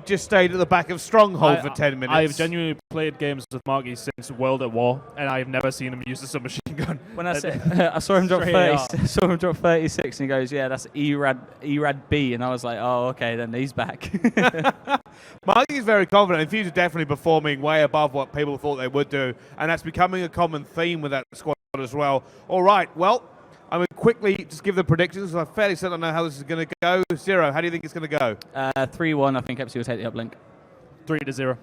just stayed at the back of Stronghold for 10 minutes. I've genuinely played games with Marky since World at War, and I've never seen him use the submachine gun. When I saw him drop 30, saw him drop 36, and he goes, "Yeah, that's ERAD B," and I was like, "Oh, okay, then he's back." Marky's very confident. Infuse are definitely performing way above what people thought they would do, and that's becoming a common theme with that squad as well. All right, well, I'm going to quickly just give the predictions. I'm fairly certain I know how this is going to go. Zero, how do you think it's going to go? 3-1, I think EPSI will take the uplink. 3-0.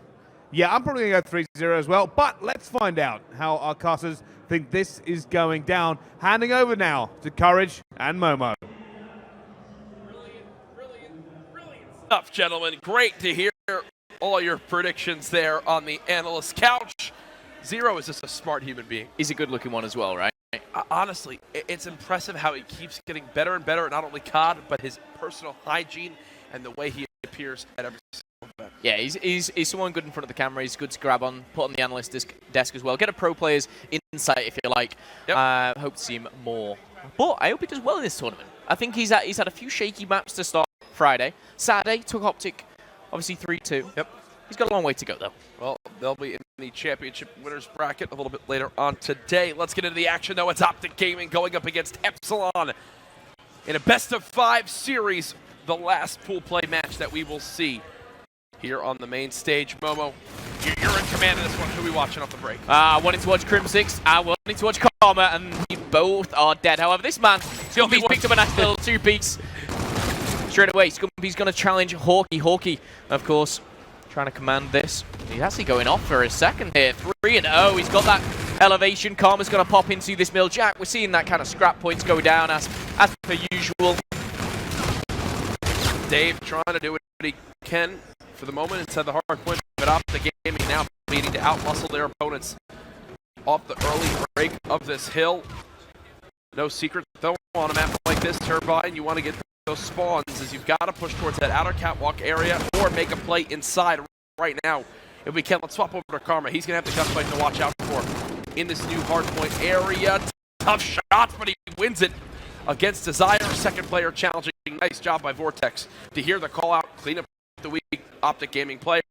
Yeah, I'm probably going to go 3-0 as well, but let's find out how our casters think this is going down. Handing over now to Courage and Momo. Brilliant stuff, gentlemen. Great to hear all your predictions there on the analyst couch. Zero is just a smart human being. He's a good-looking one as well, right? Honestly, it's impressive how he keeps getting better and better, not only COD, but his personal hygiene and the way he appears at every single event. Yeah, he's someone good in front of the camera. He's good to grab on, put on the analyst desk as well. Get a pro player's insight, if you like. Yep. Hope to see him more. But I hope he does well in this tournament. I think he's had a few shaky maps to start Friday. Saturday, took OpTic, obviously 3-2. Yep. He's got a long way to go, though. Well, they'll be in the championship winners bracket a little bit later on today. Let's get into the action, though. It's OpTic Gaming going up against EPSILON in a best-of-5 series, the last pool play match that we will see here on the main stage. Momo, you're in command of this one. Who are we watching off the break? I wanted to watch Crim6. I wanted to watch Karma, and we both are dead. However, this man, Scumpy's picked up a nice little 2 peaks. Straight away, Scumpy's going to challenge Hawkey. Hawkey, of course, trying to command this. He's actually going off for a second here. 3-0. He's got that elevation. Karma's going to pop into this mill jack. We're seeing that kind of scrap points go down as per usual. Dave trying to do what he can for the moment inside the hard point, but OpTic Gaming now needing to outmuscle their opponents off the early break of this hill. No secret though on a map like this, Turbine, you want to get those spawns as you've got to push towards that outer catwalk area or make a play inside right now. If we can, let's swap over to Karma. He's going to have the gunfight to watch out for in this new hardpoint area. Tough shot, but he wins it against Desire. Second player challenging. Nice job by Vortex to hear the call out, clean up the weak OpTic Gaming player.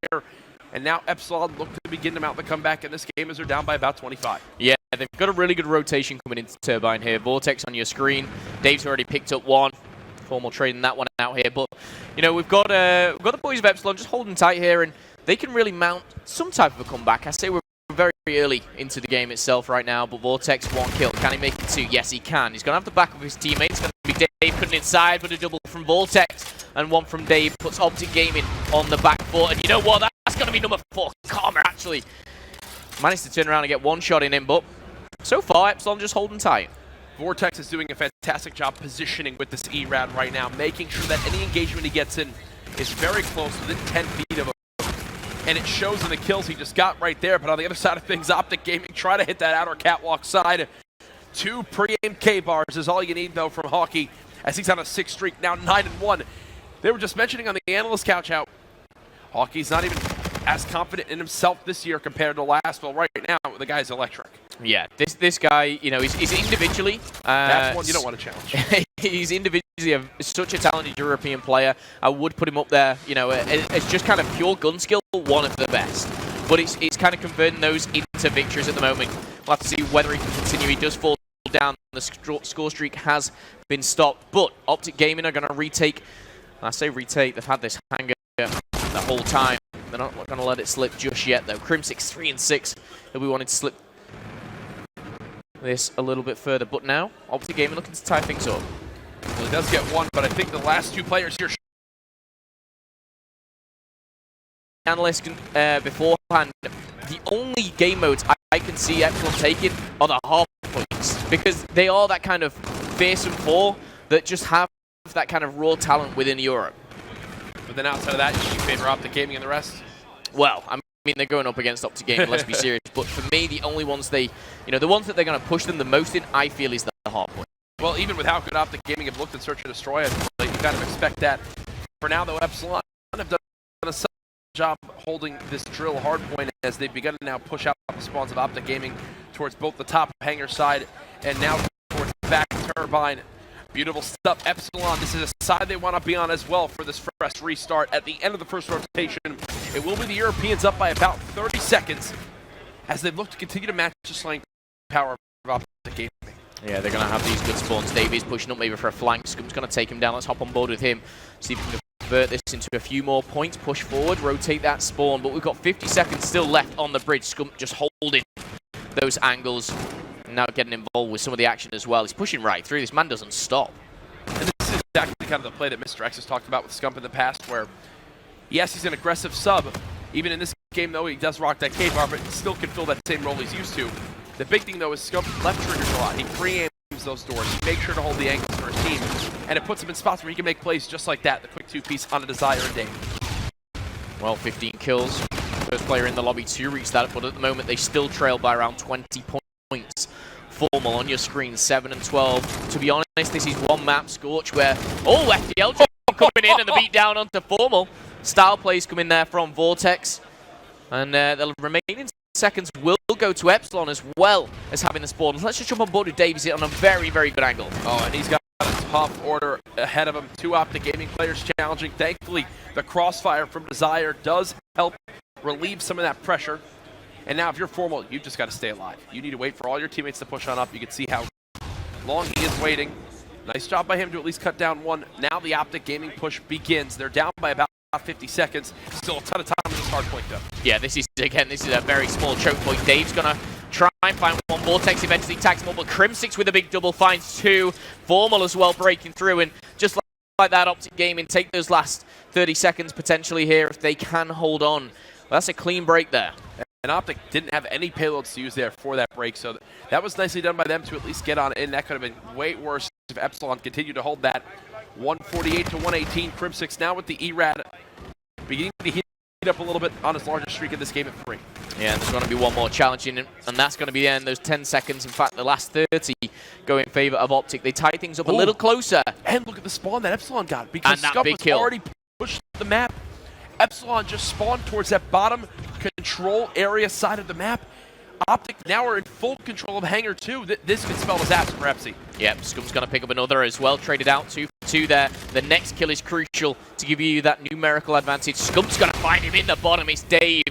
And now EPSILON look to begin to mount the comeback in this game as they're down by about 25. Yeah, they've got a really good rotation coming into Turbine here. Vortex on your screen. Dave's already picked up one. Formal trading that one out here. But, you know, we've got the boys of EPSILON just holding tight here, and they can really mount some type of a comeback. I say we're very early into the game itself right now, but Vortex 1 kill. Can he make it 2? Yes, he can. He's going to have the back of his teammates. It's going to be Dave cutting inside, but a double from Vortex and one from Dave puts OpTic Gaming on the back foot. And you know what? That's going to be number 4. Karma actually managed to turn around and get one shot in him, but so far EPSILON just holding tight. Vortex is doing a fantastic job positioning with this ERAD right now, making sure that any engagement he gets in is very close, within 10 feet of him. And it shows in the kills he just got right there. But on the other side of things, OpTic Gaming try to hit that outer catwalk side. 2 pre-aimed K-bars is all you need, though, from Hawkey, as he's on a 6 streak, now 9-1. They were just mentioning on the analyst couch how Hawkey's not even as confident in himself this year compared to last. Well, right now, the guy's electric. Yeah, this guy, you know, he's individually... That's one you don't want to challenge. He's individually such a talented European player. I would put him up there, you know, it's just kind of pure gun skill, one of the best. But it's kind of converting those into victories at the moment. We'll have to see whether he can continue. He does fall down. The score streak has been stopped. But OpTic Gaming are going to retake. I say retake, they've had this hanger the whole time. They're not going to let it slip just yet, though. Crim6 3-6. He'll be wanting to slip this a little bit further. But now, OpTic Gaming looking to tie things up. Well, he does get one, but I think the last 2 players here... Analysts beforehand, the only game modes I can see EPSILON taking are the hard points, because they are that kind of fearsome 4 that just have that kind of raw talent within Europe. But then outside of that, you favor OpTic Gaming and the rest? Well, I mean, they're going up against OpTic Gaming, let's be serious. But for me, the only ones the ones that they're going to push them the most in, I feel, is the hard point. Well, even with how good OpTic Gaming have looked in Search and Destroy, you kind of expect that. For now, though, EPSILON have done a solid job holding this drill hardpoint as they've begun to now push out the spawns of OpTic Gaming towards both the top hangar side and now towards the back turbine. Beautiful stuff. EPSILON, this is a side they want to be on as well for this fresh restart. At the end of the first rotation, it will be the Europeans up by about 30 seconds as they look to continue to match the slaying power of OpTic Gaming. Yeah, they're going to have these good spawns. Davies pushing up maybe for a flank. Scum's going to take him down. Let's hop on board with him. See if we can convert this into a few more points. Push forward, rotate that spawn. But we've got 50 seconds still left on the bridge. Scum just holding those angles. And now getting involved with some of the action as well. He's pushing right through. This man doesn't stop. And this is exactly kind of the play that Mr. X has talked about with Scump in the past, where, yes, he's an aggressive sub. Even in this game, though, he does rock that K-bar, but still can fill that same role he's used to. The big thing, though, is Scump left triggers a lot. He pre-aims those doors. He makes sure to hold the angles for his team, and it puts him in spots where he can make plays just like that. The quick two-piece on a Desire and Dave. Well, 15 kills. First player in the lobby to reach that, but at the moment they still trail by around 20 points. Formal on your screen, 7 and 12. To be honest, this is one map, Scorch, where, oh, FDL coming in and the beat down onto Formal. Style plays come in there from Vortex. And the remaining seconds will go to EPSILON as well as having the spawn. Let's just jump on board with Davies on a very, very good angle. Oh, and he's got a tough order ahead of him. 2 OpTic Gaming players challenging. Thankfully, the crossfire from Desire does help relieve some of that pressure. And now if you're Formal, you've just got to stay alive. You need to wait for all your teammates to push on up. You can see how long he is waiting. Nice job by him to at least cut down one. Now the OpTic Gaming push begins. They're down by about 50 seconds. Still a ton of time in this hard point, though. Yeah, this is a very small choke point. Dave's going to try and find one. Vortex eventually tags him up, but Crimsix with a big double finds 2. Formal as well breaking through, and just like that, OpTic Gaming take those last 30 seconds potentially here if they can hold on. Well, that's a clean break there. And OpTic didn't have any payloads to use there for that break, so that was nicely done by them to at least get on in. That could have been way worse if EPSILON continued to hold that. 148 to 118. Crimsix now with the ERAD, beginning to heat up a little bit on his largest streak in this game at 3. Yeah, and there's going to be one more challenging, and that's going to be the end. Those 10 seconds, in fact, the last 30 go in favor of OpTic. They tie things up a little closer. And look at the spawn that EPSILON got, because that Scump big was kill. already pushed the map. EPSILON just spawned towards that bottom control area side of the map. OpTic now are in full control of Hangar 2. This could spell disaster for EPSI. Yep, Scum's going to pick up another as well. Traded out 2 for 2 there. The next kill is crucial to give you that numerical advantage. Scum's going to find him in the bottom. It's Dave.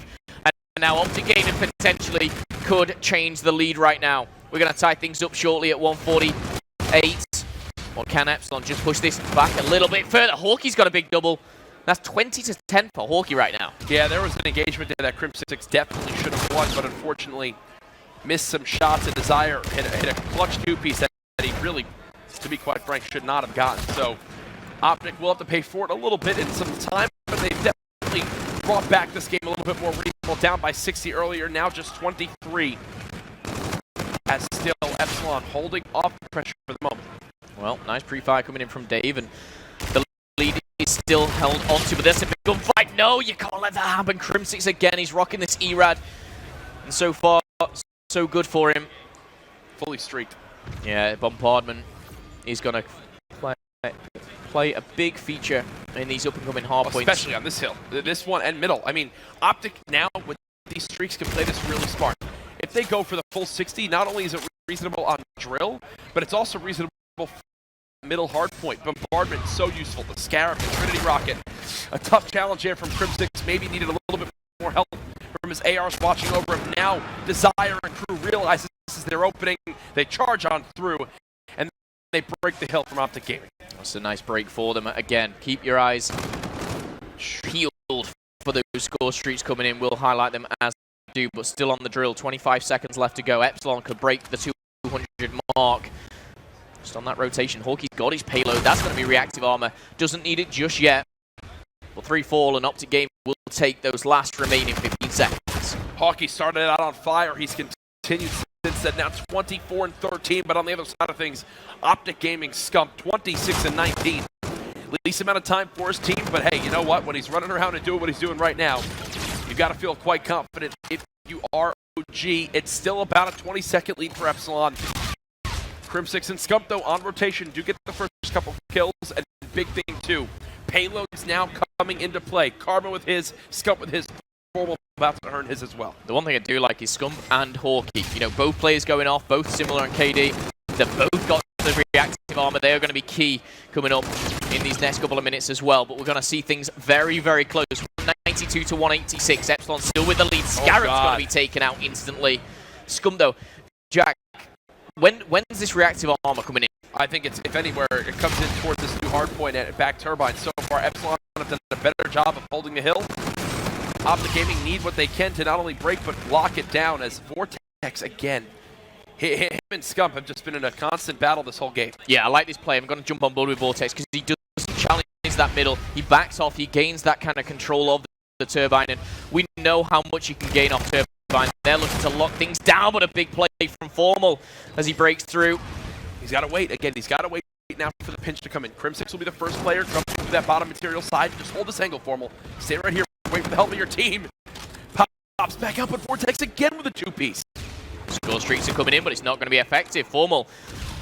And now OpTic Gaming potentially could change the lead right now. We're going to tie things up shortly at 148. Or can EPSILON just push this back a little bit further? Hawkey's got a big double. That's 20 to 10 for Hawkey right now. Yeah, there was an engagement there that Crimsix definitely should have won, but unfortunately missed some shots. And Desire hit a clutch 2-piece that he really, to be quite frank, should not have gotten. So OpTic will have to pay for it a little bit in some time, but they've definitely brought back this game a little bit more reasonable. Down by 60 earlier, now just 23. As still EPSILON holding off the pressure for the moment. Well, nice pre-fire coming in from Dave, and the lead is still held onto, but there's a big gunfight. No, you can't let that happen. Crimsix again, he's rocking this ERAD, and so far, so good for him. Fully streaked. Yeah, bombardment is going to play a big feature in these up-and-coming hard points. Especially on this hill. This one and middle. I mean, OpTic now with these streaks can play this really smart. If they go for the full 60, not only is it reasonable on drill, but it's also reasonable for middle hard point. Bombardment, so useful. The Scarab, the Trinity Rocket. A tough challenge here from Crimsix. Maybe needed a little bit more help from his ARs watching over him. Now, Desire and crew realize this is their opening. They charge on through, and they break the hill from OpTic Gaming. That's a nice break for them. Again, keep your eyes peeled for those score streaks coming in. We'll highlight them as they do, but still on the drill. 25 seconds left to go. EPSILON could break the 200 mark. Just on that rotation, Hawkey's got his payload. That's going to be reactive armor. Doesn't need it just yet. Well, 3 fall, and OpTic Gaming will take those last remaining 15 seconds. Hawkey started out on fire. He's continued since then. Now 24 and 13, but on the other side of things, OpTic Gaming Scump 26 and 19. Least amount of time for his team, but hey, you know what? When he's running around and doing what he's doing right now, you've got to feel quite confident. If you are OG, it's still about a 20-second lead for EPSILON. Crimsix and Scump, though, on rotation, do get the first couple kills, and big thing, too. Payloads now coming into play. Karma with his, Scump with his. Formal about to earn his as well. The one thing I do like is Scump and Hawkey. You know, both players going off, both similar in KD. They've both got the reactive armor. They are going to be key coming up in these next couple of minutes as well. But we're going to see things very, very close. 192 to 186. EPSILON still with the lead. Scarab's going to be taken out instantly. Scum, though. Jack, when's this reactive armor coming in? I think it's, if anywhere, it comes in towards this new hard point at back turbine. So far, EPSILON have done a better job of holding the hill. OpTic Gaming need what they can to not only break, but lock it down as Vortex, again, him and Scump have just been in a constant battle this whole game. Yeah, I like this play. I'm going to jump on board with Vortex because he doesn't challenge that middle. He backs off. He gains that kind of control of the turbine, and we know how much you can gain off turbine. They're looking to lock things down, but a big play from Formal as he breaks through. He's got to wait. Again, he's got to wait now for the pinch to come in. Crim6 will be the first player jumping through that bottom material side. Just hold this angle, Formal. Stay right here. Wait for the help of your team. Pops back up, but Vortex again with a two-piece. Score streaks are coming in, but it's not going to be effective. Formal,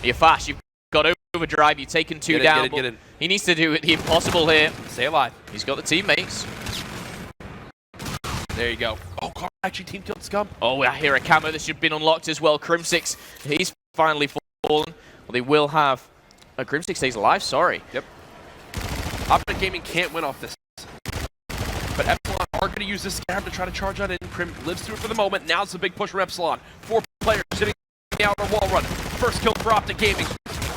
you're fast. You've got overdrive. You've taken two down. Get in. He needs to do the impossible here. Stay alive. He's got the teammates. There you go. Oh, Carl actually team killed Scump. Oh, I hear a camo that should have been unlocked as well. Crim6, he's finally fallen. Well, they will have... Crim6 stays alive, sorry. Yep. OpTic Gaming can't win off this. But EPSILON are going to use this Scarab to try to charge on in. Crim lives through it for the moment. Now's the big push for EPSILON. 4 players sitting on the outer wall run. First kill for OpTic Gaming.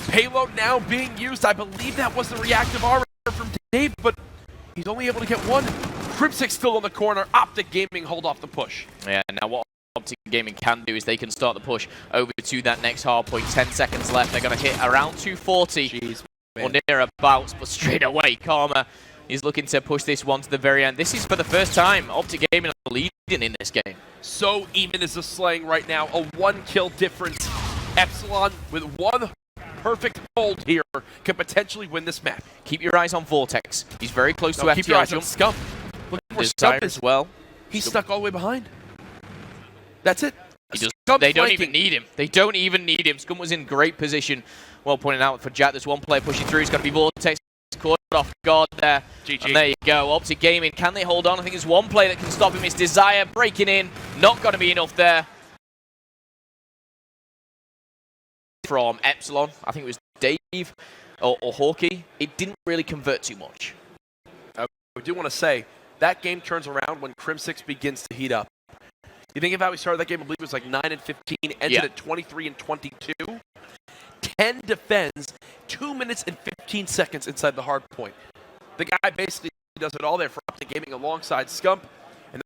Payload now being used. I believe that was the reactive armor from Dave, but he's only able to get one. Crim6 still on the corner. OpTic Gaming hold off the push. Yeah, now what OpTic Gaming can do is they can start the push over to that next hard point. 10 seconds left. They're going to hit around 240 Jeez, or nearabouts, but straight away, Karma is looking to push this one to the very end. This is for the first time OpTic Gaming are leading in this game. So even is the slaying right now. A 1-kill difference. EPSILON with one perfect hold here can potentially win this map. Keep your eyes on Vortex. He's very close to Keep your FTR eyes on jump. Scump. Look where Desire Scump is. as well. He's stuck all the way behind. That's it. They don't even need him. They don't even need him. Scum was in great position. Well pointed out for Jack. There's one player pushing through. It's going to be Vortex. Caught off guard there. GG. And there you go. OpTic Gaming. Can they hold on? I think there's one player that can stop him. It's Desire breaking in. Not going to be enough there. From EPSILON. I think it was Dave or Hawkey. It didn't really convert too much. I do want to say, that game turns around when Crim6 begins to heat up. You think of how we started that game, I believe it was like 9 and 15, ended at 23 and 22. 10 defends, 2 minutes and 15 seconds inside the hard point. The guy basically does it all there for OpTic Gaming alongside Scump.